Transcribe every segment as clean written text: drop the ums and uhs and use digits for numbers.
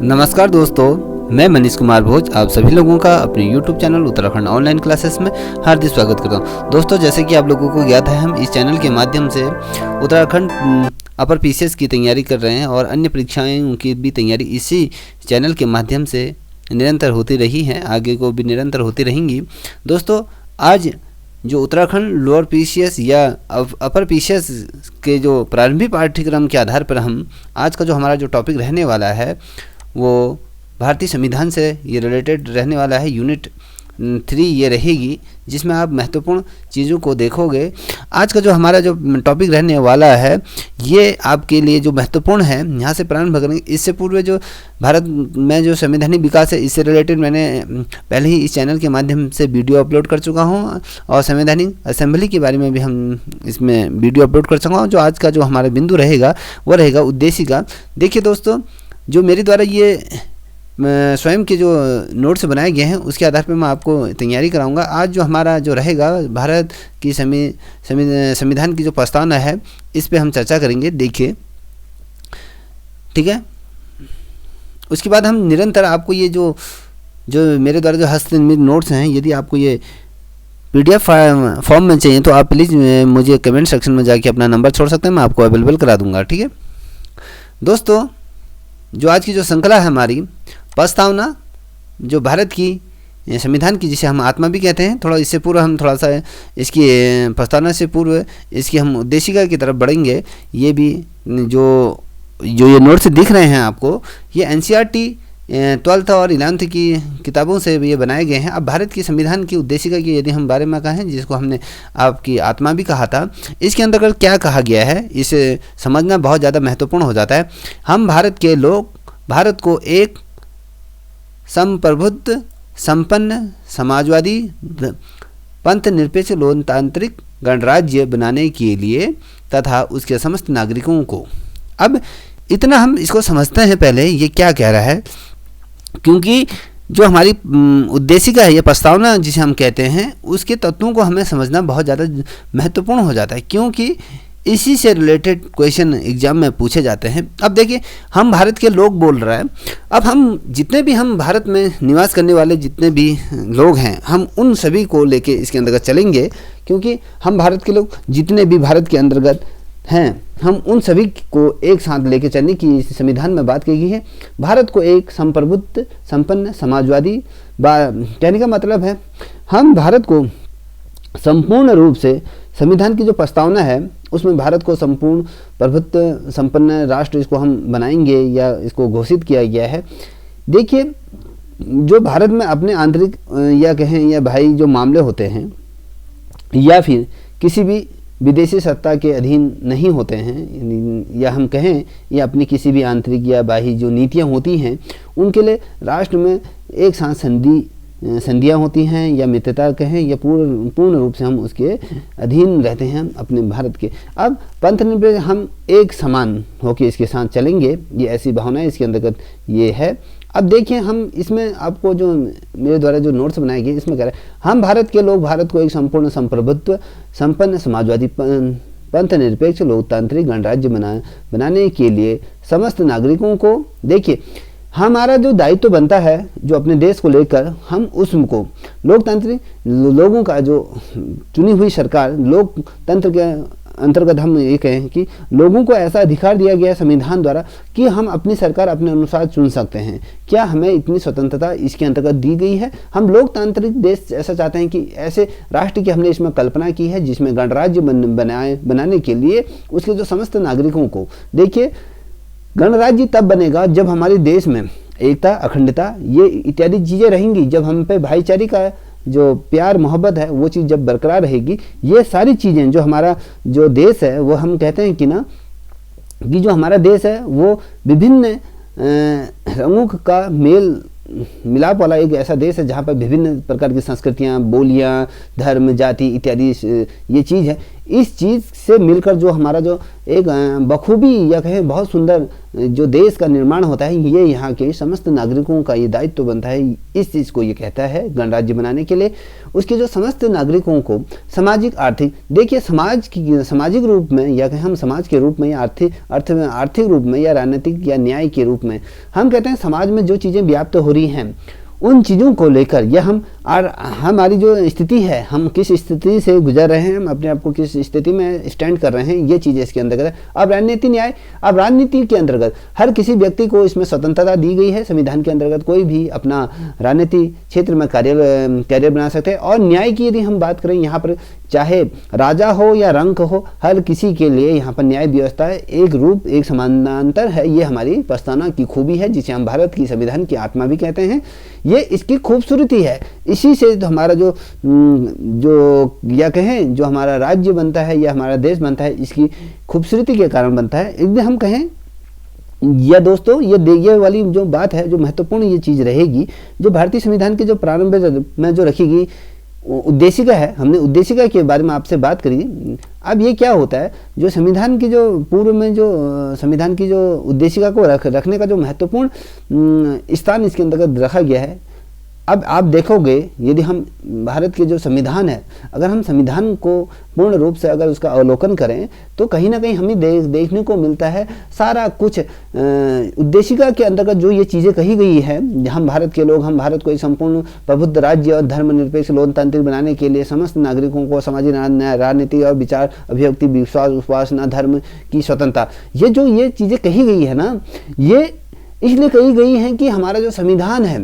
नमस्कार दोस्तों, मैं मनीष कुमार भोज आप सभी लोगों का अपने YouTube channel Uttarakhand online classes में हार्दिक स्वागत करता हूं। दोस्तों, जैसे कि आप लोगों को ज्ञात है, हम इस चैनल के माध्यम से उत्तराखंड अपर पीसीएस की तैयारी कर रहे हैं और अन्य परीक्षाओं की भी तैयारी इसी चैनल के माध्यम से निरंतर होती रही है, आगे को भी निरंतर होती रहेंगी। दोस्तों, आज जो उत्तराखंड लोअर पीसीएस या अपर पीसीएस के जो प्रारंभिक पाठ्यक्रम के आधार पर हम आज का जो हमारा जो टॉपिक रहने वाला है वो भारतीय संविधान से ये रिलेटेड रहने वाला है। यूनिट 3 ये रहेगी, जिसमें आप महत्वपूर्ण चीज़ों को देखोगे। आज का जो हमारा जो टॉपिक रहने वाला है ये आपके लिए जो महत्वपूर्ण है, यहाँ से प्रारंभ करेंगे। इससे पूर्व जो भारत में जो संवैधानिक विकास है, इससे रिलेटेड मैंने पहले ही इस चैनल के माध्यम से वीडियो अपलोड कर चुका हूँ और संवैधानिक असेंबली के बारे में भी हम इसमें वीडियो अपलोड कर चुका हूँ। जो आज का जो हमारा बिंदु रहेगा वो रहेगा उद्देशिका। देखिए दोस्तों, जो मेरे द्वारा ये स्वयं के जो नोट्स बनाए गए हैं उसके आधार पर मैं आपको तैयारी कराऊंगा। आज जो हमारा जो रहेगा भारत की संविधान की जो प्रस्तावना है, इस पे हम चर्चा करेंगे। देखिए, ठीक है। उसके बाद हम निरंतर आपको ये जो मेरे द्वारा जो हस्तनिर्मित नोट्स हैं, यदि आपको ये PDF फॉर्म में चाहिए तो आप प्लीज़ मुझे कमेंट सेक्शन में जाके अपना नंबर छोड़ सकते हैं, मैं आपको अवेलेबल करा दूंगा। ठीक है दोस्तों, जो आज की जो श्रृंखला है हमारी प्रस्तावना, जो भारत की संविधान की, जिसे हम आत्मा भी कहते हैं, थोड़ा इससे पूर्व हम थोड़ा सा इसकी प्रस्तावना से पूर्व इसकी हम उद्देशिका की तरफ बढ़ेंगे। ये भी जो ये नोट्स दिख रहे हैं आपको, ये NCERT 12th और 11th की किताबों से ये बनाए गए हैं। अब भारत की संविधान की उद्देशिका की यदि हम बारे में कहें, जिसको हमने आपकी आत्मा भी कहा था, इसके अंतर्गत क्या कहा गया है इसे समझना बहुत ज़्यादा महत्वपूर्ण हो जाता है। हम भारत के लोग भारत को एक संप्रभुत्व संपन्न समाजवादी पंथ निरपेक्ष लोकतांत्रिक गणराज्य बनाने के लिए तथा उसके समस्त नागरिकों को, अब इतना हम इसको समझते हैं पहले ये क्या कह रहा है, क्योंकि जो हमारी उद्देशिका है, ये प्रस्तावना जिसे हम कहते हैं, उसके तत्वों को हमें समझना बहुत ज़्यादा महत्वपूर्ण हो जाता है, क्योंकि इसी से रिलेटेड क्वेश्चन एग्जाम में पूछे जाते हैं। अब देखिए, हम भारत के लोग बोल रहे हैं। अब हम जितने भी हम भारत में निवास करने वाले जितने भी लोग हैं, हम उन सभी को लेके इसके अंतर्गत चलेंगे, क्योंकि हम भारत के लोग जितने भी भारत के अंतर्गत हैं, हम उन सभी को एक साथ लेके चलने की संविधान में बात की गई है। भारत को एक संप्रभुत्व संपन्न समाजवादी कहने का मतलब है, हम भारत को संपूर्ण रूप से, संविधान की जो प्रस्तावना है उसमें भारत को संपूर्ण प्रभुत्व संपन्न राष्ट्र इसको हम बनाएंगे या इसको घोषित किया गया है। देखिए, जो भारत में अपने आंतरिक या कहें या भाई जो मामले होते हैं, या फिर किसी भी विदेशी सत्ता के अधीन नहीं होते हैं, या हम कहें या अपनी किसी भी आंतरिक या बाह्य जो नीतियां होती हैं, उनके लिए राष्ट्र में एक साथ संधियाँ होती हैं या मित्रता कहें, या पूर्ण रूप से हम उसके अधीन रहते हैं अपने भारत के। अब पंथ निरपेक्ष हम एक समान होकर इसके साथ चलेंगे, ये ऐसी भावना है इसके अंतर्गत ये है। अब देखिए, हम इसमें आपको जो मेरे द्वारा जो नोट्स बनाए गए, इसमें कह रहे हैं हम भारत के लोग भारत को एक संपूर्ण संप्रभुत्व संपन्न समाजवादी पंथ निरपेक्ष लोकतांत्रिक गणराज्य बनाने के लिए समस्त नागरिकों को, देखिए हमारा जो दायित्व बनता है जो अपने देश को लेकर, हम उसको लोकतांत्रिक लोगों का जो चुनी हुई सरकार, लोकतंत्र के अंतर्गत हम ये कहें कि लोगों को ऐसा अधिकार दिया गया है संविधान द्वारा कि हम अपनी सरकार अपने अनुसार चुन सकते हैं। क्या हमें इतनी स्वतंत्रता इसके अंतर्गत दी गई है? हम लोकतांत्रिक देश ऐसा चाहते हैं कि ऐसे राष्ट्र की हमने इसमें कल्पना की है, जिसमें गणराज्य बनाने के लिए उसके जो समस्त नागरिकों को, देखिए गणराज्य तब बनेगा जब हमारे देश में एकता, अखंडता, ये इत्यादि चीज़ें रहेंगी, जब हम पे भाईचारे का जो प्यार मोहब्बत है वो चीज़ जब बरकरार रहेगी। ये सारी चीज़ें जो हमारा जो देश है, वो हम कहते हैं कि ना, कि जो हमारा देश है वो विभिन्न रंगों का मेल मिलाप वाला एक ऐसा देश है, जहाँ पर विभिन्न प्रकार की संस्कृतियाँ, बोलियाँ, धर्म, जाति इत्यादि ये चीज़ है। इस चीज़ से मिलकर जो हमारा जो एक बखूबी या कहें बहुत सुंदर जो देश का निर्माण होता है, ये यहाँ के समस्त नागरिकों का ये दायित्व बनता है। इस चीज़ को ये कहता है गणराज्य बनाने के लिए उसके जो समस्त नागरिकों को सामाजिक आर्थिक, देखिए समाज की सामाजिक रूप में या कहें हम समाज के रूप में या आर्थिक रूप में या राजनीतिक या न्याय के रूप में हम कहते हैं समाज में जो चीज़ें व्याप्त हो रही हैं उन चीज़ों को लेकर या हमारी जो स्थिति है, हम किस स्थिति से गुजर रहे हैं, हम अपने आप को किस स्थिति में स्टैंड कर रहे हैं, ये चीज़ें इसके अंतर्गत है। अब राजनीति न्याय, अब राजनीति के अंतर्गत हर किसी व्यक्ति को इसमें स्वतंत्रता दी गई है। संविधान के अंतर्गत कोई भी अपना राजनीति क्षेत्र में कैरियर बना सकते हैं। और न्याय की यदि हम बात करें, यहाँ पर चाहे राजा हो या रंक हो, हर किसी के लिए यहाँ पर न्याय व्यवस्था है, एक रूप एक समानांतर है। ये हमारी प्रस्तावना की खूबी है, जिसे हम भारत की संविधान की आत्मा भी कहते हैं। ये इसकी खूबसूरती है। इसी से तो हमारा जो या कहें जो हमारा राज्य बनता है या हमारा देश बनता है, इसकी खूबसूरती के कारण बनता है। एकदम हम कहें या दोस्तों, ये वाली जो बात है, जो महत्वपूर्ण ये चीज़ रहेगी, जो भारतीय संविधान के जो प्रारंभ में जो रखी गई उद्देशिका है, हमने उद्देशिका के बारे में आपसे बात करी। अब ये क्या होता है, जो संविधान की जो पूर्व में जो संविधान की जो उद्देशिका को रखने का जो महत्वपूर्ण स्थान इसके अंतर्गत रखा गया है। अब आप देखोगे, यदि हम भारत के जो संविधान है, अगर हम संविधान को पूर्ण रूप से अगर उसका अवलोकन करें तो कहीं ना कहीं हमें देखने को मिलता है सारा कुछ उद्देशिका के अंतर्गत जो ये चीज़ें कही गई है। हम भारत के लोग, हम भारत को एक संपूर्ण प्रबुद्ध राज्य और धर्मनिरपेक्ष लोकतांत्रिक बनाने के लिए समस्त नागरिकों को सामाजिक न्याय, राजनीति और विचार अभिव्यक्ति, विश्वास, उपासना, धर्म की स्वतंत्रता, ये चीज़ें कही गई है ना, ये इसलिए कही गई हैं कि हमारा जो संविधान है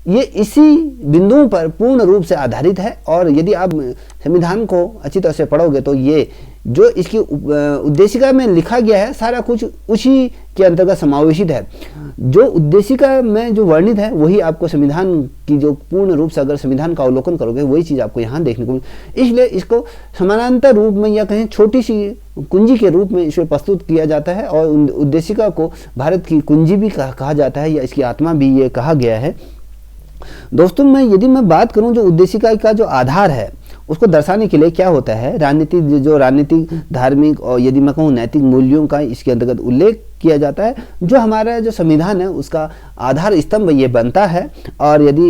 ये इसी बिंदुओं पर पूर्ण रूप से आधारित है। और यदि आप संविधान को अच्छी तरह से पढ़ोगे तो ये जो इसकी उद्देशिका में लिखा गया है सारा कुछ उसी के अंतर्गत समावेशित है। जो उद्देशिका में जो वर्णित है वही आपको संविधान की जो पूर्ण रूप से अगर संविधान का अवलोकन करोगे वही चीज़ आपको यहाँ देखने को मिले। इसलिए इसको समानांतर रूप में या कहें छोटी सी कुंजी के रूप में इसे प्रस्तुत किया जाता है। और उद्देशिका को भारत की कुंजी भी कहा जाता है या इसकी आत्मा भी ये कहा गया है। दोस्तों, यदि मैं बात करूं जो उद्देशिका का जो आधार है उसको दर्शाने के लिए क्या होता है, राजनीतिक, धार्मिक और यदि मैं कहूँ नैतिक मूल्यों का इसके अंतर्गत उल्लेख किया जाता है। जो हमारा जो संविधान है उसका आधार स्तंभ ये बनता है। और यदि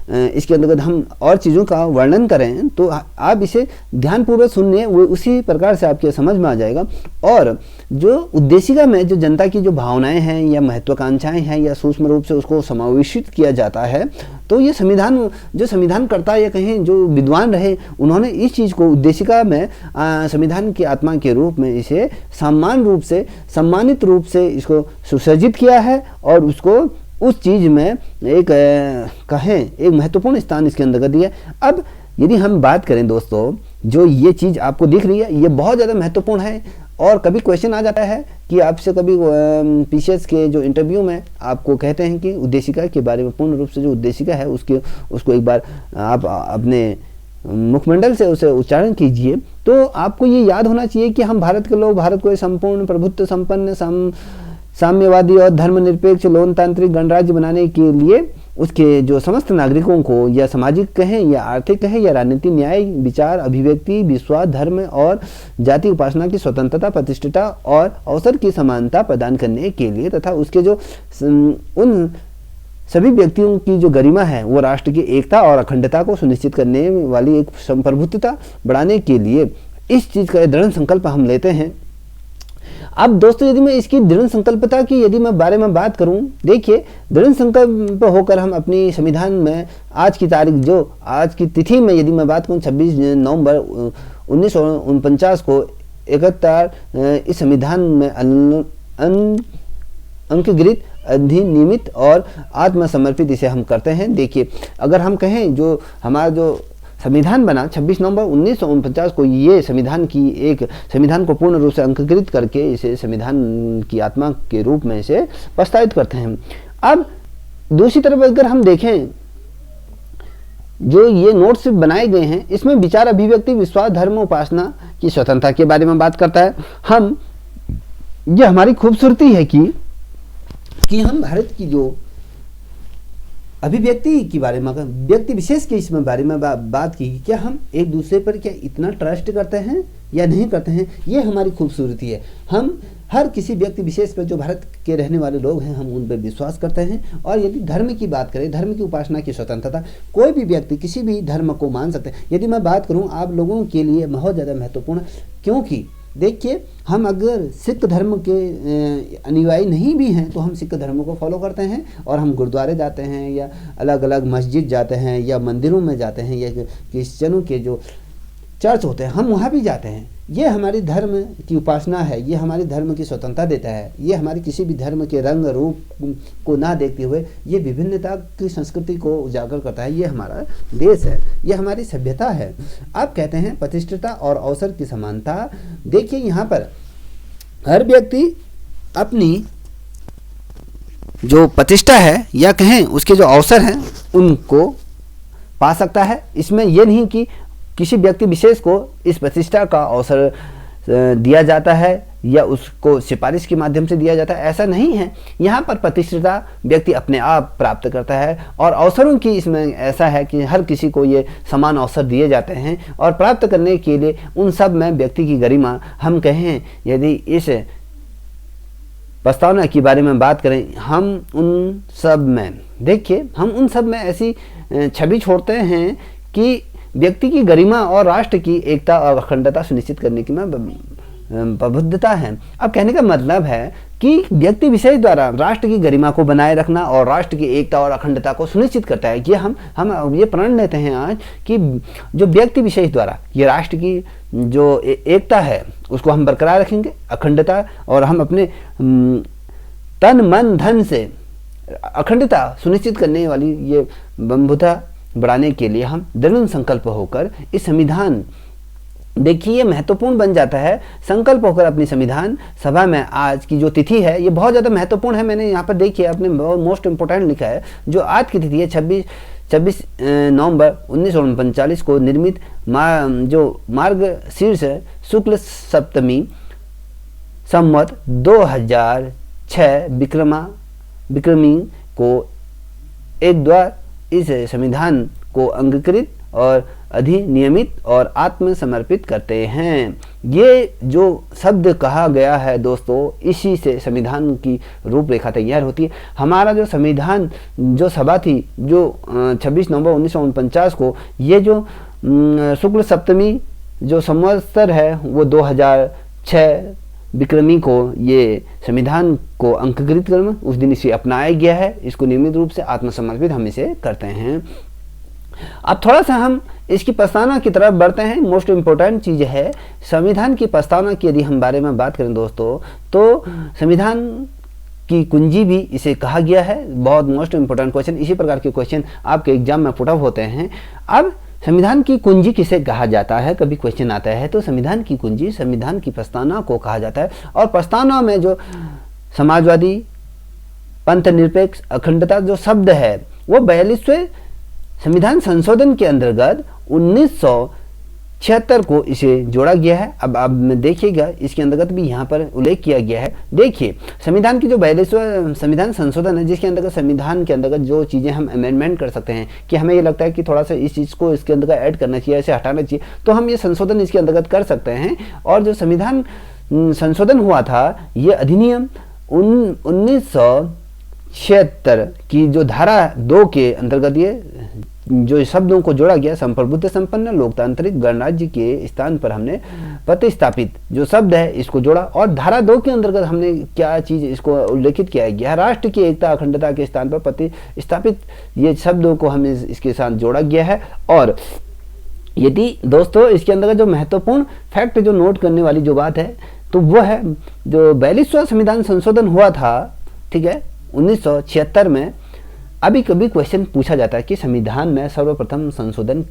इसके अंतर्गत हम और चीज़ों का वर्णन करें तो आप इसे ध्यानपूर्वक सुनिए, वो उसी प्रकार से आपके समझ में आ जाएगा। और जो उद्देशिका में जो जनता की जो भावनाएं हैं या महत्वाकांक्षाएं हैं या सूक्ष्म रूप से उसको समावेशित किया जाता है, तो ये संविधानकर्ता या कहें जो विद्वान रहे उन्होंने इस चीज़ को उद्देशिका में संविधान की आत्मा के रूप में इसे सम्मानित रूप से इसको सुसज्जित किया है और उसको उस चीज़ में एक महत्वपूर्ण स्थान इसके अंतर्गत दिया। अब यदि हम बात करें दोस्तों, जो ये चीज़ आपको दिख रही है ये बहुत ज़्यादा महत्वपूर्ण है। और कभी क्वेश्चन आ जाता है कि आपसे कभी पीसीएस के जो इंटरव्यू में आपको कहते हैं कि उद्देशिका के बारे में पूर्ण रूप से जो उद्देशिका है उसको एक बार आप अपने मुखमंडल से उसे उच्चारण कीजिए। तो आपको ये याद होना चाहिए कि हम भारत के लोग भारत को एक संपूर्ण प्रभुत्व संपन्न साम्यवादी और धर्मनिरपेक्ष लोकतांत्रिक गणराज्य बनाने के लिए उसके जो समस्त नागरिकों को या सामाजिक कहें या आर्थिक कहें या राजनीति, न्याय, विचार, अभिव्यक्ति, विश्वास, धर्म और जाति उपासना की स्वतंत्रता, प्रतिष्ठा और अवसर की समानता प्रदान करने के लिए तथा उसके जो उन सभी व्यक्तियों की जो गरिमा है वो राष्ट्र की एकता और अखंडता को सुनिश्चित करने वाली एक संप्रभुत्वता बढ़ाने के लिए इस चीज़ का दृढ़ संकल्प हम लेते हैं। अब दोस्तों, यदि मैं इसकी दृढ़ संकल्पता की यदि मैं बारे में बात करूं, देखिए दृढ़ संकल्प होकर हम अपनी संविधान में आज की तारीख, जो आज की तिथि में यदि मैं बात करूं 26 नवंबर 1949 को 71 इस संविधान में अंकगृहीत, अधिनियमित और आत्मसमर्पित इसे हम करते हैं। देखिए, अगर हम कहें जो हमारा जो संविधान बना 26 नवंबर 1949 को, ये संविधान को पूर्ण रूप से अंकगृहीत करके इसे संविधान की आत्मा के रूप में इसे प्रस्तावित करते हैं। अब दूसरी तरफ अगर हम देखें, जो ये नोट्स बनाए गए हैं इसमें विचार, अभिव्यक्ति, विश्वास, धर्म, उपासना की स्वतंत्रता के बारे में बात करता है। ये हमारी खूबसूरती है कि हम भारत की जो अभिव्यक्ति के बारे में, व्यक्ति विशेष के इसमें बारे में बात की, क्या हम एक दूसरे पर क्या इतना ट्रस्ट करते हैं या नहीं करते हैं, ये हमारी खूबसूरती है। हम हर किसी व्यक्ति विशेष पर, जो भारत के रहने वाले लोग हैं, हम उन पर विश्वास करते हैं। और यदि धर्म की बात करें, धर्म की उपासना की स्वतंत्रता, कोई भी व्यक्ति किसी भी धर्म को मान सकते हैं। यदि मैं बात करूं, आप लोगों के लिए बहुत ज़्यादा महत्वपूर्ण, क्योंकि देखिए, हम अगर सिख धर्म के अनुयायी नहीं भी हैं तो हम सिख धर्म को फॉलो करते हैं, और हम गुरुद्वारे जाते हैं या अलग अलग मस्जिद जाते हैं या मंदिरों में जाते हैं, या क्रिश्चियनों के जो चर्च होते हैं हम वहाँ भी जाते हैं। ये हमारी धर्म की उपासना है, ये हमारी धर्म की स्वतंत्रता देता है। ये हमारी किसी भी धर्म के रंग रूप को ना देखते हुए ये विभिन्नता की संस्कृति को उजागर करता है। ये हमारा देश है, ये हमारी सभ्यता है। आप कहते हैं प्रतिष्ठिता और अवसर की समानता। देखिए, यहाँ पर हर व्यक्ति अपनी जो प्रतिष्ठा है या कहें उसके जो अवसर हैं उनको पा सकता है। इसमें यह नहीं कि किसी व्यक्ति विशेष को इस प्रतिष्ठा का अवसर दिया जाता है या उसको सिफारिश के माध्यम से दिया जाता है, ऐसा नहीं है। यहाँ पर प्रतिष्ठा व्यक्ति अपने आप प्राप्त करता है, और अवसरों की इसमें ऐसा है कि हर किसी को ये समान अवसर दिए जाते हैं, और प्राप्त करने के लिए उन सब में व्यक्ति की गरिमा, हम कहें यदि इस प्रस्तावना के बारे में बात करें, हम उन सब में, देखिए, हम उन सब में ऐसी छवि छोड़ते हैं कि व्यक्ति की गरिमा और राष्ट्र की एकता और अखंडता सुनिश्चित करने की प्रबुद्धता है। अब कहने का मतलब है कि व्यक्ति विशेष द्वारा राष्ट्र की गरिमा को बनाए रखना और राष्ट्र की एकता और अखंडता को सुनिश्चित करता है। ये हम ये प्रण लेते हैं आज कि जो व्यक्ति विशेष द्वारा ये राष्ट्र की जो एकता है उसको हम बरकरार रखेंगे, अखंडता, और हम अपने तन मन धन से अखंडता सुनिश्चित करने वाली ये बंधुता बढ़ाने के लिए हम दृढ़ संकल्प होकर इस संविधान, देखिए ये महत्वपूर्ण बन जाता है, संकल्प होकर अपनी संविधान सभा में आज की जो तिथि है ये बहुत ज़्यादा महत्वपूर्ण है। मैंने यहाँ पर देखिए अपने मोस्ट इम्पोर्टेंट लिखा है। जो आज की तिथि है 26 नवंबर 1939 को निर्मित जो मार्गशीर्ष शुक्ल सप्तमी संवत 2006 विक्रमी को एक द्वार इस संविधान को अंगीकृत और अधिनियमित और आत्मसमर्पित करते हैं। ये जो शब्द कहा गया है दोस्तों, इसी से संविधान की रूपरेखा तैयार होती है। हमारा जो संविधान जो सभा थी जो 26 नवंबर 1949 को, ये जो शुक्ल सप्तमी जो संवत्सर है वो 2006 विक्रमी को ये संविधान को अंगीकृत कर उस दिन इसे अपनाया गया है। इसको नियमित रूप से आत्मसमर्पित हम इसे करते हैं। अब थोड़ा सा हम इसकी प्रस्तावना की तरफ बढ़ते हैं। मोस्ट इम्पोर्टेंट चीज़ है संविधान की प्रस्तावना की यदि हम बारे में बात करें दोस्तों, तो संविधान की कुंजी भी इसे कहा गया है। बहुत मोस्ट इम्पोर्टेंट क्वेश्चन, इसी प्रकार के क्वेश्चन आपके एग्जाम में पुट अप होते हैं। अब संविधान की कुंजी किसे कहा जाता है, कभी क्वेश्चन आता है तो संविधान की कुंजी संविधान की प्रस्तावना को कहा जाता है। और प्रस्तावना में जो समाजवादी, पंथ निरपेक्ष, अखंडता जो शब्द है वो 42वें संविधान संशोधन के अंतर्गत 1976 को इसे जोड़ा गया है। अब देखिएगा इसके अंतर्गत भी यहाँ पर उल्लेख किया गया है। देखिए संविधान की जो 42वां संविधान संशोधन है, जिसके अंतर्गत संविधान के अंतर्गत जो चीज़ें हम अमेंडमेंट कर सकते हैं कि हमें ये लगता है कि थोड़ा सा इस चीज़ को इसके अंतर्गत ऐड करना चाहिए, इसे हटाना चाहिए, तो हम ये संशोधन इसके अंतर्गत कर सकते हैं। और जो संविधान संशोधन हुआ था ये अधिनियम 1976 की जो धारा 2 के अंतर्गत ये जो शब्दों को जोड़ा गया, संप्रभुत्व संपन्न लोकतांत्रिक गणराज्य के स्थान पर हमने प्रतिस्थापित जो शब्द है इसको जोड़ा। और धारा 2 के अंतर्गत हमने क्या चीज इसको उल्लेखित किया गया, राष्ट्र की एकता अखंडता के स्थान पर प्रतिस्थापित, ये शब्दों को हमें इसके साथ जोड़ा गया है। और यदि दोस्तों इसके अंतर्गत जो महत्वपूर्ण फैक्ट जो नोट करने वाली जो बात है तो वो है जो 42वां संविधान संशोधन हुआ था, ठीक है, 1976 में। अभी कभी क्वेश्चन पूछा जाता है कि संविधान में सर्वप्रथम संशोधन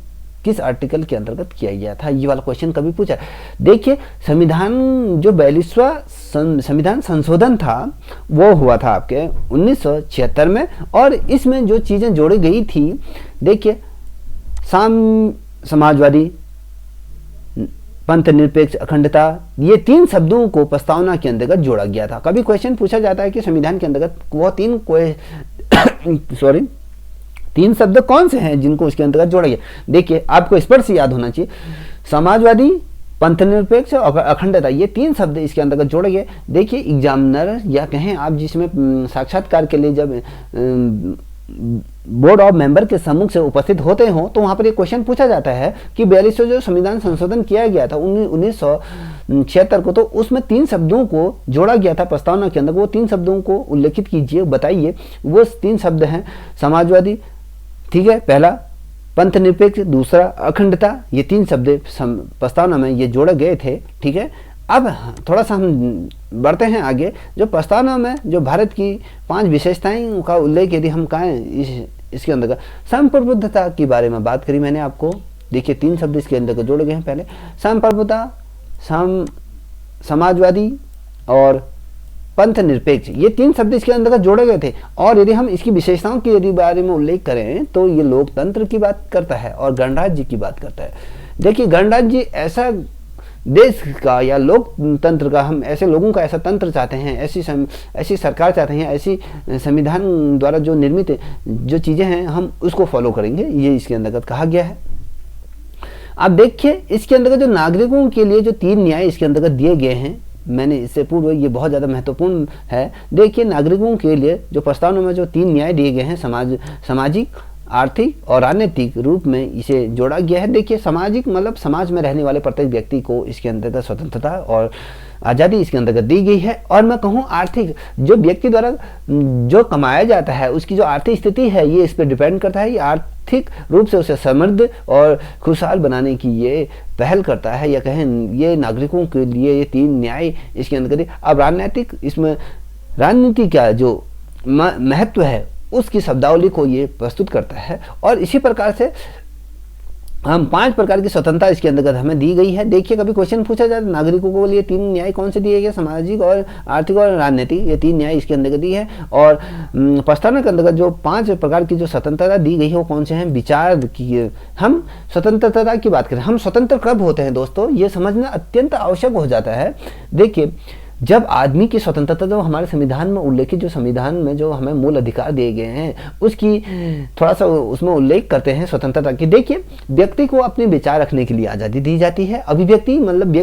किस आर्टिकल के अंतर्गत किया गया था, ये वाला क्वेश्चन कभी पूछा। देखिए संविधान जो 42वां संविधान संशोधन था वो हुआ था आपके 1976 में। और इसमें जो चीज़ें जोड़ी गई थी, देखिए समाजवादी, पंथ निरपेक्ष, अखंडता, ये 3 शब्दों को प्रस्तावना के अंतर्गत जोड़ा गया था। कभी क्वेश्चन पूछा जाता है कि संविधान के अंतर्गत वो 3 तीन शब्द कौन से हैं जिनको उसके अंतर्गत जोड़ा गया? देखिए आपको स्पष्ट से याद होना चाहिए, समाजवादी, पंथ निरपेक्ष और अखंडता, ये तीन शब्द इसके अंतर्गत जोड़े गए। देखिए एग्जामिनर या कहें आप जिसमें साक्षात्कार के लिए जब बोर्ड ऑफ मेंबर के सम्मुख से उपस्थित होते हो तो वहां पर एक क्वेश्चन पूछा जाता है कि 42 जो संविधान संशोधन किया गया था 1976 को, तो उसमें तीन शब्दों को जोड़ा गया था प्रस्तावना के अंदर। वो तीन शब्दों को उल्लेखित कीजिए, बताइए। वो तीन शब्द हैं समाजवादी, ठीक है, पहला, पंथ निरपेक्ष, दूसरा अखंडता। ये तीन शब्द प्रस्तावना में ये जोड़े गए थे, ठीक है। अब थोड़ा सा हम बढ़ते हैं आगे। जो प्रस्तावना में जो भारत की 5 विशेषताएं का उल्लेख यदि हम कहें इसके अंदर संप्रभुता के बारे में बात करी मैंने आपको। देखिए तीन शब्द इसके अंदर जोड़े गए हैं। पहले संप्रभुता, समाजवादी और पंथ निरपेक्ष, ये तीन शब्द इसके अंदर जोड़े गए थे। और यदि हम इसकी विशेषताओं की यदि बारे में उल्लेख करें तो ये लोकतंत्र की बात करता है और गणराज्य की बात करता है। देखिए गणराज्य ऐसा देश का या लोकतंत्र का, हम ऐसे लोगों का ऐसा तंत्र चाहते हैं, ऐसी सरकार चाहते हैं, ऐसी संविधान द्वारा जो निर्मित जो चीज़ें हैं हम उसको फॉलो करेंगे, ये इसके अंतर्गत कहा गया है। आप देखिए इसके अंतर्गत जो नागरिकों के लिए जो 3 न्याय इसके अंतर्गत दिए गए हैं, मैंने इससे पूर्व, ये बहुत ज़्यादा महत्वपूर्ण है। देखिए नागरिकों के लिए जो प्रस्तावना में जो 3 न्याय दिए गए हैं, सामाजिक, आर्थिक और राजनीतिक रूप में इसे जोड़ा गया है। देखिए सामाजिक मतलब समाज में रहने वाले प्रत्येक व्यक्ति को इसके अंतर्गत स्वतंत्रता और आज़ादी इसके अंतर्गत दी गई है। और मैं कहूँ आर्थिक, जो व्यक्ति द्वारा जो कमाया जाता है उसकी जो आर्थिक स्थिति है ये इस पर डिपेंड करता है। ये आर्थिक रूप से उसे समृद्ध और खुशहाल बनाने की ये पहल करता है, या कहें ये नागरिकों के लिए ये 3 न्याय इसके अंतर्गत। अब राजनीतिक, इसमें राजनीति का जो महत्व है उसकी शब्दावली को ये प्रस्तुत करता है। और इसी प्रकार से हम 5 प्रकार की स्वतंत्रता इसके अंतर्गत हमें दी गई है। देखिए कभी क्वेश्चन पूछा जाए नागरिकों को लिए 3 न्याय कौन से दिए गए, सामाजिक और आर्थिक और राजनीतिक, ये 3 न्याय इसके अंतर्गत दी है। और प्रस्तावना के अंतर्गत जो 5 प्रकार की जो स्वतंत्रता दी गई है वो कौन से हैं? विचार की, हम स्वतंत्रता की बात करें, हम स्वतंत्र कब होते हैं दोस्तों, ये समझना अत्यंत आवश्यक हो जाता है। देखिए जब आदमी की स्वतंत्रता, जो हमारे संविधान में उल्लेखित, जो संविधान में जो हमें मूल अधिकार दिए गए हैं उसकी थोड़ा सा उसमें उल्लेख करते हैं स्वतंत्रता की। देखिए व्यक्ति को अपने विचार रखने के लिए आज़ादी दी जाती है। अभिव्यक्ति मतलब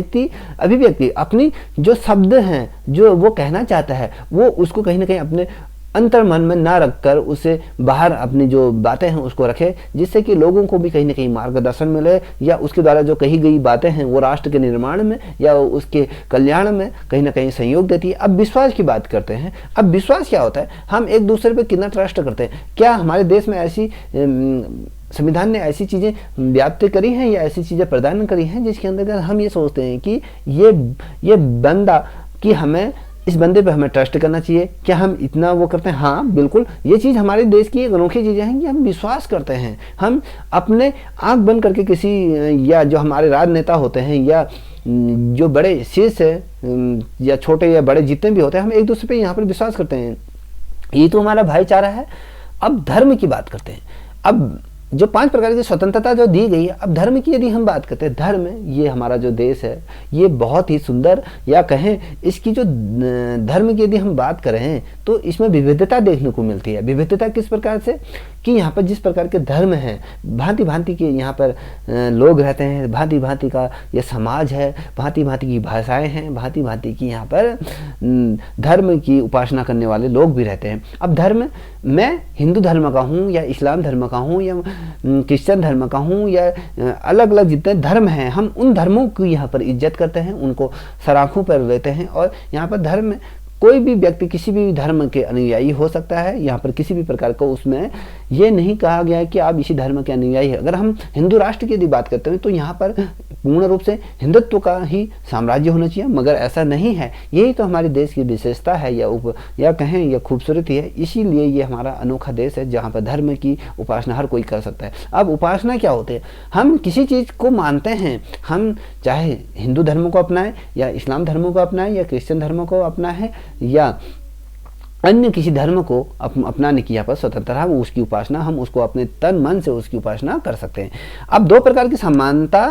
अभिव्यक्ति अपनी जो शब्द हैं जो वो कहना चाहता है वो उसको कहीं ना कहीं अपने अंतर मन में ना रखकर उसे बाहर अपनी जो बातें हैं उसको रखे, जिससे कि लोगों को भी कहीं ना कहीं मार्गदर्शन मिले, या उसके द्वारा जो कही गई बातें हैं वो राष्ट्र के निर्माण में या उसके कल्याण में कहीं ना कहीं सहयोग देती है। अब विश्वास की बात करते हैं। अब विश्वास क्या होता है? हम एक दूसरे पे कितना ट्रस्ट करते हैं। क्या हमारे देश में ऐसी संविधान ने ऐसी चीज़ें व्याप्त करी हैं या ऐसी चीज़ें प्रदान करी हैं जिसके अंदर हम ये सोचते हैं कि ये बंदा, कि हमें इस बंदे पे हमें ट्रस्ट करना चाहिए? क्या हम इतना वो करते हैं? हाँ बिल्कुल, ये चीज़ हमारे देश की एक अनोखी चीज़ें हैं कि हम विश्वास करते हैं। हम अपने आंख बंद करके किसी, या जो हमारे राजनेता होते हैं या जो बड़े शीर्ष या छोटे या बड़े जितने भी होते हैं, हम एक दूसरे पे यहाँ पर विश्वास करते हैं। ये तो हमारा भाईचारा है। अब धर्म की बात करते हैं। अब जो 5 प्रकार की स्वतंत्रता जो दी गई है, अब धर्म की यदि हम बात करते हैं, धर्म, ये हमारा जो देश है ये बहुत ही सुंदर, या कहें इसकी जो धर्म की यदि हम बात करें तो इसमें विविधता देखने को मिलती है। विविधता किस प्रकार से कि यहाँ पर जिस प्रकार के धर्म हैं, भांति भांति के यहाँ पर लोग रहते हैं, भांति भांति का ये समाज है, भांति भांति की भाषाएं हैं, भांति भांति की यहाँ पर धर्म की उपासना करने वाले लोग भी रहते हैं। अब धर्म, मैं हिंदू धर्म का हूँ या इस्लाम धर्म का हूँ या क्रिश्चियन धर्म का हूँ या अलग अलग जितने धर्म हैं, हम उन धर्मों की यहाँ पर इज्जत करते हैं, उनको सराखों पर लेते हैं। और यहाँ पर धर्म, कोई भी व्यक्ति किसी भी धर्म के अनुयायी हो सकता है। यहाँ पर किसी भी प्रकार का उसमें ये नहीं कहा गया है कि आप इसी धर्म के अनुयायी है। अगर हम हिंदू राष्ट्र की यदि बात करते हैं तो यहाँ पर पूर्ण रूप से हिंदुत्व का ही साम्राज्य होना चाहिए, मगर ऐसा नहीं है। यही तो हमारे देश की विशेषता है या कहें या खूबसूरती है। इसीलिए ये हमारा अनोखा देश है जहाँ पर धर्म की उपासना हर कोई कर सकता है। अब उपासना क्या होती है? हम किसी चीज़ को मानते हैं, हम चाहे हिंदू धर्म को अपनाएं या इस्लाम धर्म को अपनाएं या क्रिश्चियन धर्म को अपनाएं या अन्य किसी धर्म को अपनाने की यहाँ पर स्वतंत्रता, हम उसकी उपासना, हम उसको अपने तन मन से उसकी उपासना कर सकते हैं। अब 2 प्रकार की समानता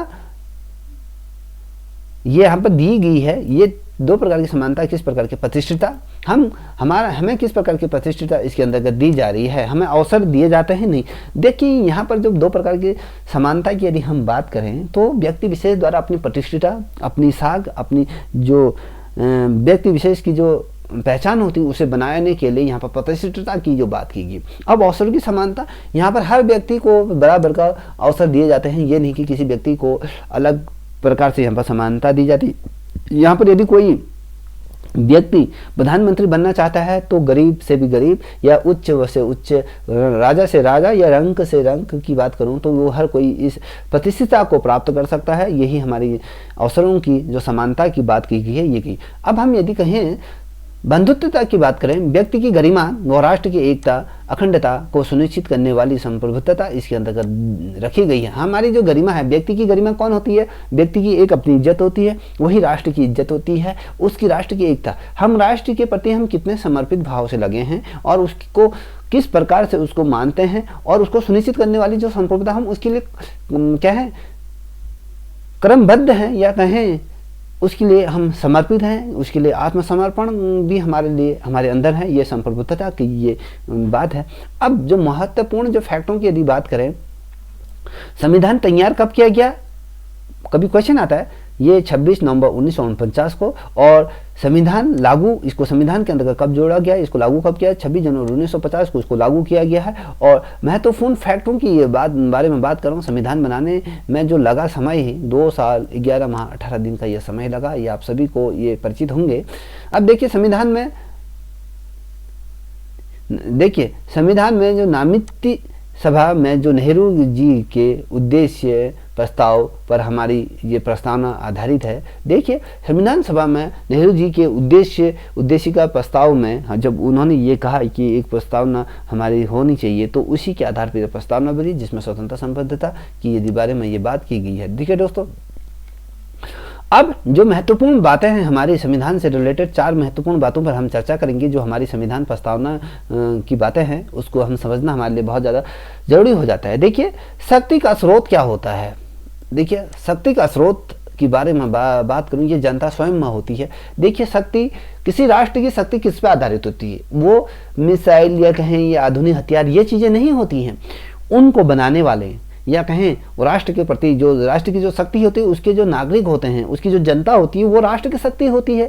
ये यहाँ पर दी गई है। ये दो प्रकार की समानता, किस प्रकार की प्रतिष्ठिता, हमें किस प्रकार की प्रतिष्ठिता इसके अंतर्गत दी जा रही है, हमें अवसर दिए जाते हैं नहीं। देखिए यहाँ पर जब दो प्रकार की समानता की यदि हम बात करें तो व्यक्ति विशेष द्वारा अपनी प्रतिष्ठिता, अपनी साख, अपनी जो व्यक्ति विशेष की जो पहचान होती है उसे बनाने के लिए यहाँ पर प्रतिष्ठिता की जो बात की गई। अब अवसर की समानता, यहाँ पर हर व्यक्ति को बराबर का अवसर दिए जाते हैं, ये नहीं कि किसी व्यक्ति को अलग प्रकार से यहाँ पर समानता दी जाती। यहाँ पर यदि कोई व्यक्ति प्रधानमंत्री बनना चाहता है तो गरीब से भी गरीब या उच्च से उच्च, राजा से राजा या रंक से रंक की बात करूं तो वो हर कोई इस प्रतिष्ठिता को प्राप्त कर सकता है। यही हमारी अवसरों की जो समानता की बात की गई है ये की। अब हम यदि कहें बंधुत्वता की बात करें, व्यक्ति की गरिमा व राष्ट्र की एकता अखंडता को सुनिश्चित करने वाली संप्रभुत्वता इसके अंतर्गत रखी गई है। हमारी जो गरिमा है, व्यक्ति की गरिमा कौन होती है, व्यक्ति की एक अपनी इज्जत होती है, वही राष्ट्र की इज्जत होती है, उसकी राष्ट्र की एकता। हम राष्ट्र के प्रति हम कितने समर्पित भाव से लगे हैं और उसको किस प्रकार से उसको मानते हैं और उसको सुनिश्चित करने वाली जो संप्रभुता हम उसके लिए क्या है क्रमबद्ध हैं या कहें उसके लिए हम समर्पित हैं, उसके लिए आत्मसमर्पण भी हमारे लिए हमारे अंदर है। ये संप्रभुत्वता की ये बात है। अब जो महत्वपूर्ण जो फैक्टों की यदि बात करें, संविधान तैयार कब किया गया, कभी क्वेश्चन आता है, ये 26 नवंबर 1949 को, और संविधान लागू, इसको संविधान के अंतर्गत कब जोड़ा गया, इसको लागू कब किया, 26 जनवरी 1950 को इसको लागू किया गया है। और महत्वपूर्ण फैक्टों की ये बारे में बात करूँ, संविधान बनाने में जो लगा समय ही 2 साल 11 माह 18 दिन का यह समय लगा, ये आप सभी को ये परिचित होंगे। अब देखिए संविधान में जो नामित सभा में जो नेहरू जी के उद्देश्य प्रस्ताव पर हमारी ये प्रस्तावना आधारित है। देखिए संविधान सभा में नेहरू जी के उद्देशिका प्रस्ताव में जब उन्होंने ये कहा कि एक प्रस्तावना हमारी होनी चाहिए तो उसी के आधार पर प्रस्तावना बनी जिसमें स्वतंत्रता संबद्धता की यदि बारे में ये बात की गई है। देखिए दोस्तों, अब जो महत्वपूर्ण बातें हैं हमारे संविधान से रिलेटेड, 4 महत्वपूर्ण बातों पर हम चर्चा करेंगे। जो हमारी संविधान प्रस्तावना की बातें हैं उसको हम समझना हमारे लिए बहुत ज़्यादा जरूरी हो जाता है। देखिए शक्ति का स्रोत क्या होता है, देखिए शक्ति का स्रोत के बारे में बात करूँ, ये जनता स्वयं में होती है। देखिए शक्ति, किसी राष्ट्र की शक्ति किस पे आधारित होती है, वो मिसाइल या कहें ये आधुनिक हथियार ये चीज़ें नहीं होती हैं। उनको बनाने वाले या कहें वो राष्ट्र के प्रति जो राष्ट्र की जो शक्ति होती है, उसके जो नागरिक होते हैं, उसकी जो जनता होती है, वो राष्ट्र की शक्ति होती है।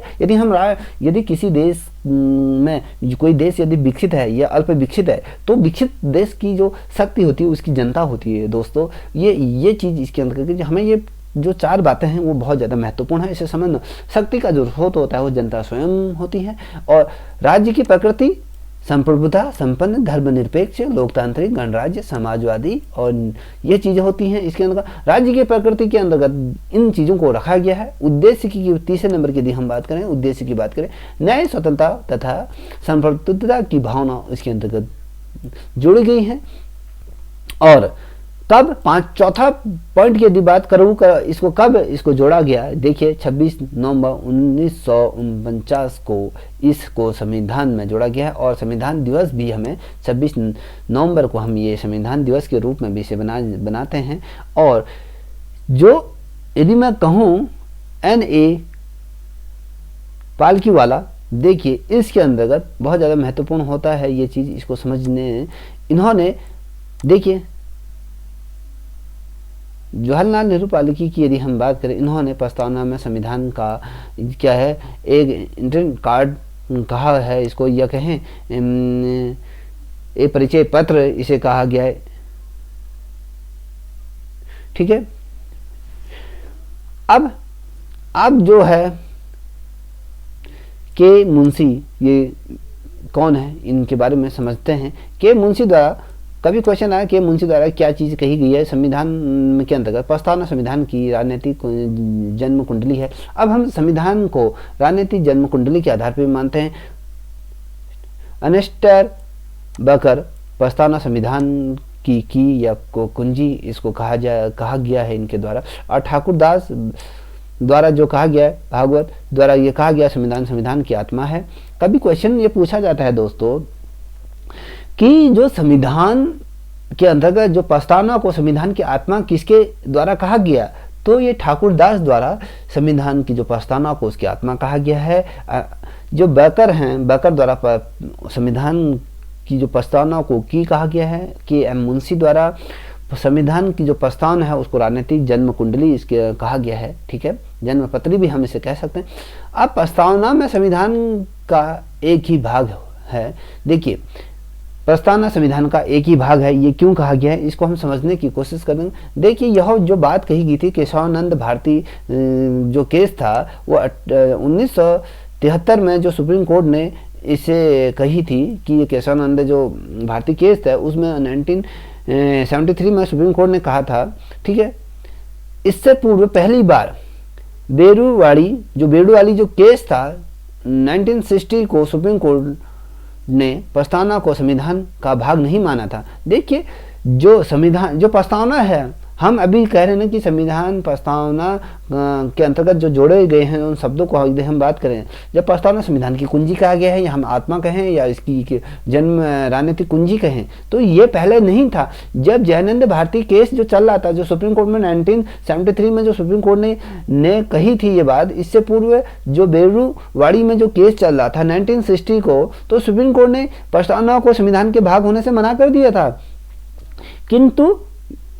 यदि किसी देश में कोई देश यदि विकसित है या अल्प विकसित है तो विकसित देश की जो शक्ति होती है उसकी जनता होती है। दोस्तों ये चीज़ इसके अंदर हमें ये जो 4 बातें हैं वो बहुत ज़्यादा महत्वपूर्ण है, इसे समझना। शक्ति का जो स्रोत होता है वो जनता स्वयं होती है। और राज्य की प्रकृति संप्रभुता, संपन्न, धर्मनिरपेक्ष, लोकतांत्रिक, गणराज्य, समाजवादी और ये चीज़ें होती हैं। इसके अंदर राज्य की प्रकृति के अंतर्गत इन चीज़ों को रखा गया है। उद्देश्य की तीसरे नंबर की यदि हम बात करें, उद्देश्य की बात करें, न्याय, स्वतंत्रता तथा संप्रभुता की भावना इसके अंतर्गत जोड़ी गई है। और कब चौथा पॉइंट की यदि बात करूँ इसको कब इसको जोड़ा गया, देखिए 26 नवंबर 1949 को इसको संविधान में जोड़ा गया है। और संविधान दिवस भी हमें 26 नवंबर को हम ये संविधान दिवस के रूप में भी इसे बनाते हैं। और जो यदि मैं कहूँ N.A. पालकीवाला, देखिए इसके अंतर्गत बहुत ज़्यादा महत्वपूर्ण होता है ये चीज़, इसको समझने इन्होंने, देखिए जवाहरलाल नेहरू पालिकी की यदि हम बात करें, इन्होंने प्रस्तावना में संविधान का क्या है एक इंटरन कार्ड कहा है इसको, या कहें एक परिचय पत्र इसे कहा गया है। ठीक है, अब जो है के मुंशी, ये कौन है इनके बारे में समझते हैं। के मुंशी द्वारा कभी क्वेश्चन आया कि मुंशी द्वारा क्या चीज़ कही गई है संविधान के अंतर्गत। प्रस्तावना संविधान की राजनीतिक जन्म कुंडली है। अब हम संविधान को राजनीतिक जन्म कुंडली के आधार पर मानते हैं। अनेस्टर बकर प्रस्तावना संविधान की या को कुंजी इसको कहा गया है इनके द्वारा। और ठाकुर दास द्वारा जो कहा गया है, भागवत द्वारा ये कहा गया संविधान की आत्मा है। कभी क्वेश्चन ये पूछा जाता है दोस्तों कि जो संविधान के अंतर्गत जो प्रस्तावना को संविधान की आत्मा किसके द्वारा कहा गया, तो ये ठाकुरदास द्वारा संविधान की जो प्रस्तावना को उसकी आत्मा कहा गया है। जो बेकर हैं, बेकर द्वारा संविधान की जो प्रस्तावना को की कहा गया है। के.एम. मुंशी द्वारा संविधान की जो प्रस्तावना है उसको राजनीतिक जन्म कुंडली इसके कहा गया है, ठीक है, जन्म पत्री भी हम इसे कह सकते हैं। अब प्रस्तावना में संविधान का एक ही भाग है। देखिए, प्रस्तावना संविधान का एक ही भाग है, ये क्यों कहा गया है इसको हम समझने की कोशिश करेंगे। देखिए, यह जो बात कही गई थी केशवानंद भारती जो केस था वो 1973 में जो सुप्रीम कोर्ट ने इसे कही थी कि ये केशवानंद जो भारती केस था उसमें 1973 में सुप्रीम कोर्ट ने कहा था, ठीक है। इससे पूर्व पहली बार बेड़ूवाली जो केस था 1960 को सुप्रीम कोर्ट ने प्रस्तावना को संविधान का भाग नहीं माना था। देखिए, जो प्रस्तावना है, हम अभी कह रहे हैं कि संविधान प्रस्तावना के अंतर्गत जो जोड़े गए हैं उन शब्दों को यदि हम बात करें, जब प्रस्तावना संविधान की कुंजी कहा गया है या हम आत्मा कहें या इसकी जन्म राजनीतिक कुंजी कहें, तो ये पहले नहीं था। जब जयानंद भारती केस जो चल रहा था, जो सुप्रीम कोर्ट में 1973 में जो सुप्रीम कोर्ट ने कही थी ये बात, इससे पूर्व जो बेड़ूवाड़ी में जो केस चल रहा था 1960 को, तो सुप्रीम कोर्ट ने प्रस्तावना को संविधान के भाग होने से मना कर दिया था।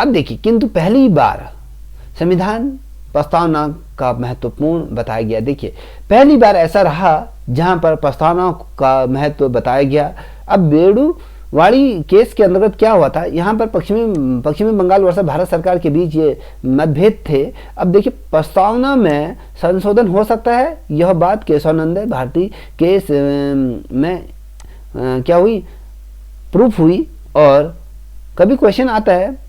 अब देखिए, किंतु पहली बार संविधान प्रस्तावना का महत्वपूर्ण बताया गया। देखिए, पहली बार ऐसा रहा जहां पर प्रस्तावना का महत्व बताया गया। अब बेड़ूवाड़ी केस के अंतर्गत क्या हुआ था, यहाँ पर पश्चिमी बंगाल वर्सेस भारत सरकार के बीच ये मतभेद थे। अब देखिए, प्रस्तावना में संशोधन हो सकता है, यह बात केशवानंद भारती केस में क्या हुई, प्रूफ हुई। और कभी क्वेश्चन आता है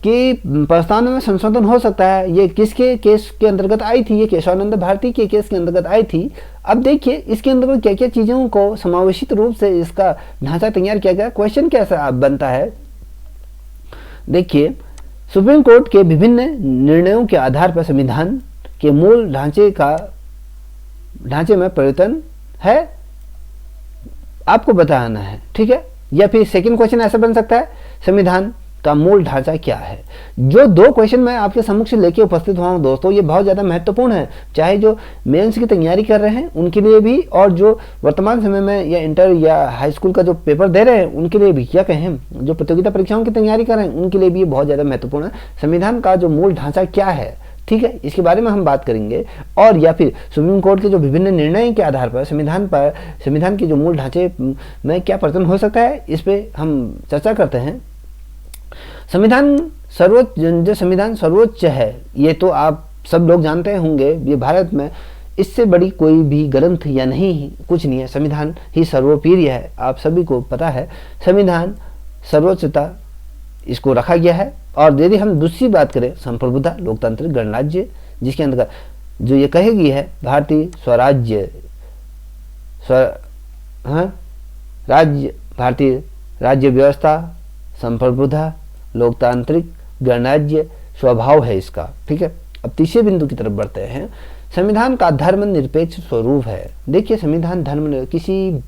कि प्रस्तावना में संशोधन हो सकता है, ये किसके केस के अंतर्गत आई थी, ये केशवानंद भारती के केस के अंतर्गत आई थी। अब देखिए, इसके अंतर्गत क्या क्या चीज़ों को समावेशित रूप से इसका ढांचा तैयार किया गया। क्वेश्चन कैसा बनता है, देखिए, सुप्रीम कोर्ट के विभिन्न निर्णयों के आधार पर संविधान के मूल ढांचे में परिवर्तन है, आपको बताना है, ठीक है। या फिर सेकंड क्वेश्चन ऐसा बन सकता है, संविधान का मूल ढांचा क्या है। जो दो क्वेश्चन मैं आपके समक्ष लेके उपस्थित हुआ हूं दोस्तों, ये बहुत ज़्यादा महत्वपूर्ण है, चाहे जो मेंस की तैयारी कर रहे हैं उनके लिए भी, और जो वर्तमान समय में या इंटर या हाई स्कूल का जो पेपर दे रहे हैं उनके लिए भी, क्या कहें, जो प्रतियोगिता परीक्षाओं की तैयारी कर रहे हैं उनके लिए भी ये बहुत ज़्यादा महत्वपूर्ण है। संविधान का जो मूल ढांचा क्या है, ठीक है, इसके बारे में हम बात करेंगे। और या फिर सुप्रीम कोर्ट के जो विभिन्न निर्णय के आधार पर संविधान के जो मूल ढांचे में क्या परिवर्तन हो सकता है, इस पर हम चर्चा करते हैं। संविधान सर्वोच्च है, ये तो आप सब लोग जानते होंगे। ये भारत में इससे बड़ी कोई भी ग्रंथ या नहीं, कुछ नहीं है, संविधान ही सर्वोपरि है, आप सभी को पता है। संविधान सर्वोच्चता इसको रखा गया है। और यदि हम दूसरी बात करें, संप्रभुता लोकतांत्रिक गणराज्य, जिसके अंतर्गत जो ये कहेगी है भारतीय भारतीय राज्य व्यवस्था, संप्रभुता लोकतांत्रिक गणराज्य स्वभाव है इसका, ठीक है। अब तीसरे बिंदु की तरफ बढ़ते हैं। संविधान का धर्मनिरपेक्ष स्वरूप है। देखिए, संविधान किसी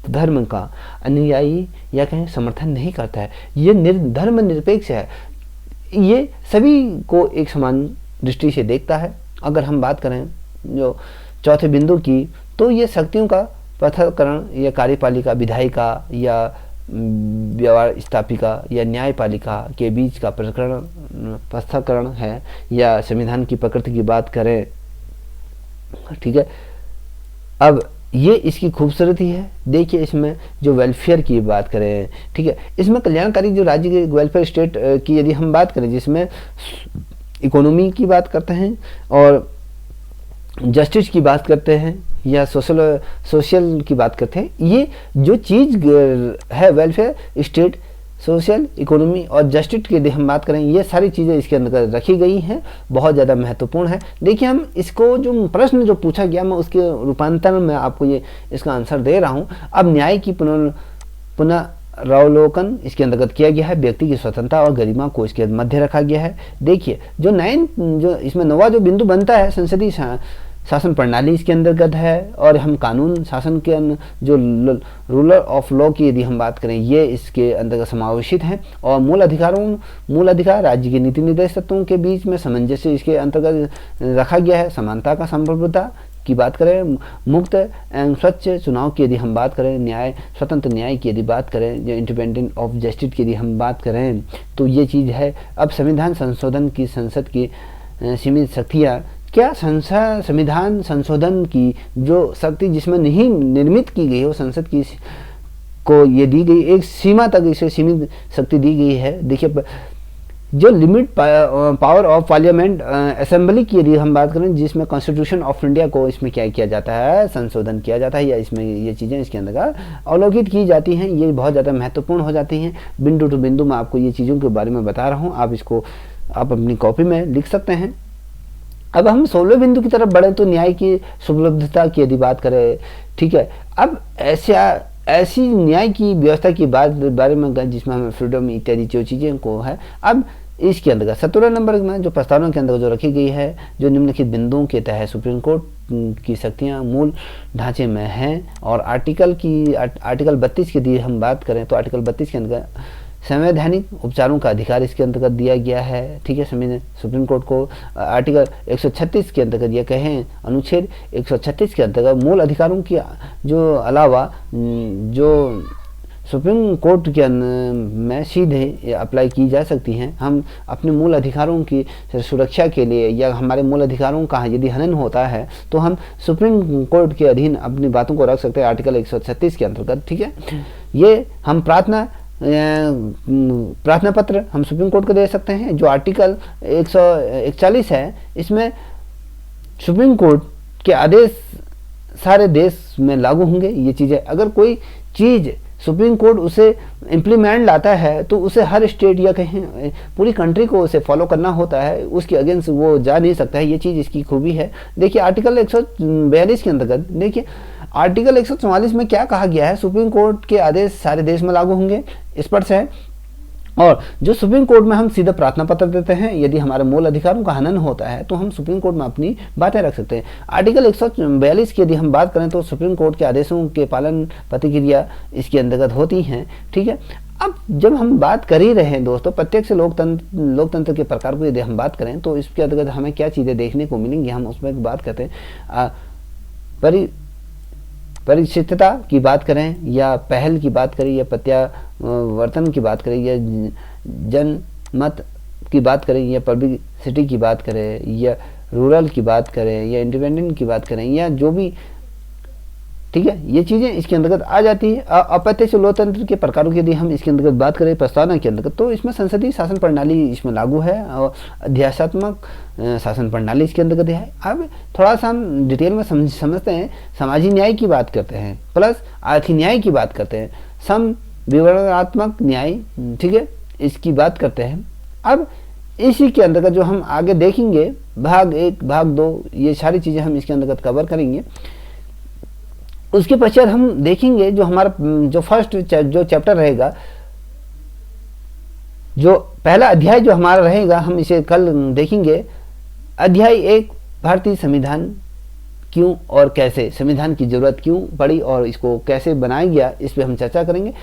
धर्म का अनुयायी या कहें समर्थन नहीं करता है, ये धर्मनिरपेक्ष है, ये सभी को एक समान दृष्टि से देखता है। अगर हम बात करें जो चौथे बिंदु की, तो ये शक्तियों का पृथक्करण या कार्यपालिका, विधायिका या व्यवहार स्थापिका या न्यायपालिका के बीच का पृथक्करण है। या संविधान की प्रकृति की बात करें, ठीक है। अब ये इसकी खूबसूरती है। देखिए, इसमें जो वेलफेयर की बात करें, ठीक है, इसमें कल्याणकारी जो राज्य के वेलफेयर स्टेट की यदि हम बात करें, जिसमें इकोनॉमी की बात करते हैं और जस्टिस की बात करते हैं या सोशल की बात करते हैं, ये जो चीज़ है वेलफेयर स्टेट, सोशल, इकोनॉमी और जस्टिस की यदि हम बात करें, ये सारी चीज़ें इसके अंदर रखी गई हैं, बहुत ज़्यादा महत्वपूर्ण है। देखिए, हम इसको जो प्रश्न जो पूछा गया, मैं उसके रूपांतरण में आपको ये इसका आंसर दे रहा हूँ। अब न्याय की पुनरावलोकन इसके अंतर्गत किया गया है। व्यक्ति की स्वतंत्रता और गरिमा को इसके मध्य रखा गया है। देखिए, जो इसमें नवा जो बिंदु बनता है, संसदीय शासन प्रणाली इसके अंतर्गत है, और हम कानून शासन के जो रूलर ऑफ लॉ की यदि हम बात करें ये इसके अंतर्गत समावेशित हैं। और मूल अधिकार राज्य के नीति निर्देश तत्वों के बीच में सामंजस्य इसके अंतर्गत रखा गया है। समानता का संप्रभुता की बात करें, मुक्त एवं स्वच्छ चुनाव की यदि हम बात करें, न्याय स्वतंत्र न्याय की यदि बात करें, जो इंडिपेंडेंट ऑफ जस्टिस की यदि हम बात करें, तो ये चीज़ है। अब संविधान संशोधन की संसद की सीमित शक्तियाँ, क्या संविधान संशोधन की जो शक्ति जिसमें नहीं निर्मित की गई है वो संसद की को ये दी गई, एक सीमा तक इसे सीमित शक्ति दी गई है। देखिए जो limit power of parliament assembly की यदि हम बात करें, जिसमें कॉन्स्टिट्यूशन ऑफ इंडिया को इसमें क्या किया जाता है, संशोधन किया जाता है, या इसमें ये चीज़ें इसके अंदर अवलोकित की जाती हैं, ये बहुत ज़्यादा महत्वपूर्ण हो जाती हैं। बिंदु टू बिंदु मैं आपको ये चीज़ों के बारे में बता रहा हूँ, आप अपनी कॉपी में लिख सकते हैं। अब हम 16वें बिंदु की तरफ बढ़े तो न्याय की सुलभता की यदि बात करें, ठीक है। अब ऐसी न्याय की व्यवस्था की बारे में जिसमें हमें फ्रीडम इत्यादि जो चीज़ें को है। अब इसके अंतर्गत 17 नंबर में जो प्रस्तावना के अंदर जो रखी गई है, जो निम्नलिखित बिंदुओं के तहत सुप्रीम कोर्ट की शक्तियाँ मूल ढांचे में हैं। और आर्टिकल 32 की यदि हम बात करें तो आर्टिकल 32 के अंतर्गत संवैधानिक उपचारों का अधिकार इसके अंतर्गत दिया गया है, ठीक है, सुप्रीम कोर्ट को। आर्टिकल 136 के अंतर्गत या कहें अनुच्छेद 136 के अंतर्गत मूल अधिकारों की जो अलावा जो सुप्रीम कोर्ट के में सीधे अप्लाई की जा सकती हैं, हम अपने मूल अधिकारों की सुरक्षा के लिए या हमारे मूल अधिकारों का यदि हनन होता है तो हम सुप्रीम कोर्ट के अधीन अपनी बातों को रख सकते हैं आर्टिकल 136 के अंतर्गत, ठीक है। ये हम प्रार्थना पत्र हम सुप्रीम कोर्ट को दे सकते हैं। जो आर्टिकल 141 है, इसमें सुप्रीम कोर्ट के आदेश सारे देश में लागू होंगे। ये चीज़ें अगर कोई चीज़ सुप्रीम कोर्ट उसे इम्प्लीमेंट लाता है तो उसे हर स्टेट या कहीं पूरी कंट्री को उसे फॉलो करना होता है, उसके अगेंस्ट वो जा नहीं सकता है। ये चीज़ इसकी खूबी है। देखिए आर्टिकल 142 के अंतर्गत देखिए आर्टिकल 144 में क्या कहा गया है, सुप्रीम कोर्ट के आदेश सारे देश में लागू होंगे, स्पष्ट है। और जो सुप्रीम कोर्ट में हम सीधा प्रार्थना पत्र देते हैं, यदि हमारे मूल अधिकारों का हनन होता है तो हम सुप्रीम कोर्ट में अपनी बातें रख सकते हैं। आर्टिकल 142 की यदि हम बात करें तो सुप्रीम कोर्ट के आदेशों के पालन प्रतिक्रिया इसके अंतर्गत होती हैं, ठीक है। अब जब हम बात कर ही रहे हैं दोस्तों प्रत्यक्ष लोकतंत्र के प्रकार को यदि हम बात करें तो इसके अंतर्गत हमें क्या चीज़ें देखने को मिलेंगी, हम उसमें बात करते हैं। परिचितता की बात करें या पहल की बात करें या प्रत्यावर्तन की बात करें या जनमत की बात करें या पब्लिसिटी की बात करें या रूरल की बात करें या इंडिपेंडेंट की बात करें या जो भी, ठीक है, ये चीज़ें इसके अंतर्गत आ जाती है। अप्रत्यक्ष लोकतंत्र के प्रकारों की यदि हम इसके अंतर्गत बात करें प्रस्तावना के अंतर्गत तो इसमें संसदीय शासन प्रणाली इसमें लागू है और अध्यात्मक शासन प्रणाली इसके अंतर्गत है। अब थोड़ा सा हम डिटेल में समझते हैं। सामाजिक न्याय की बात करते हैं प्लस आर्थिक न्याय की बात करते हैं, सम विवरणात्मक न्याय, ठीक है, इसकी बात करते हैं। अब इसी के अंतर्गत जो हम आगे देखेंगे भाग 1 भाग 2 ये सारी चीज़ें हम इसके अंतर्गत कवर करेंगे। उसके पश्चात हम देखेंगे जो हमारा जो फर्स्ट जो चैप्टर रहेगा, जो पहला अध्याय जो हमारा रहेगा, हम इसे कल देखेंगे। अध्याय 1 भारतीय संविधान क्यों और कैसे, संविधान की जरूरत क्यों पड़ी और इसको कैसे बनाया गया, इस पर हम चर्चा करेंगे।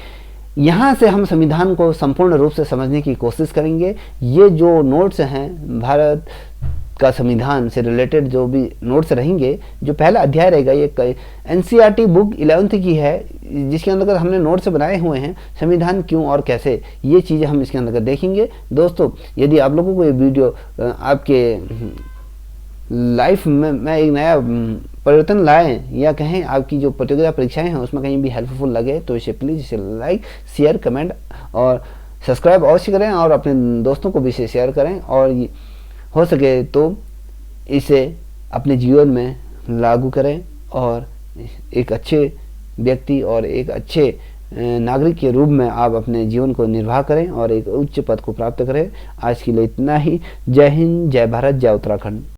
यहाँ से हम संविधान को संपूर्ण रूप से समझने की कोशिश करेंगे। ये जो नोट्स हैं भारत का संविधान से रिलेटेड जो भी नोट्स रहेंगे, जो पहला अध्याय रहेगा ये NCERT बुक 11th की है, जिसके अंतर्गत हमने नोट्स बनाए हुए हैं संविधान क्यों और कैसे, ये चीज़ें हम इसके अंतर्गत देखेंगे। दोस्तों यदि आप लोगों को ये वीडियो आपके लाइफ में एक नया परिवर्तन लाएं या कहें आपकी जो प्रतियोगिता परीक्षाएं हैं उसमें कहीं भी हेल्पफुल लगे तो इसे प्लीज़ इसे लाइक शेयर कमेंट और सब्सक्राइब अवश्य करें और अपने दोस्तों को भी इसे शेयर करें और हो सके तो इसे अपने जीवन में लागू करें और एक अच्छे व्यक्ति और एक अच्छे नागरिक के रूप में आप अपने जीवन को निर्वाह करें और एक उच्च पद को प्राप्त करें। आज के लिए इतना ही। जय हिंद, जय भारत, जय उत्तराखंड।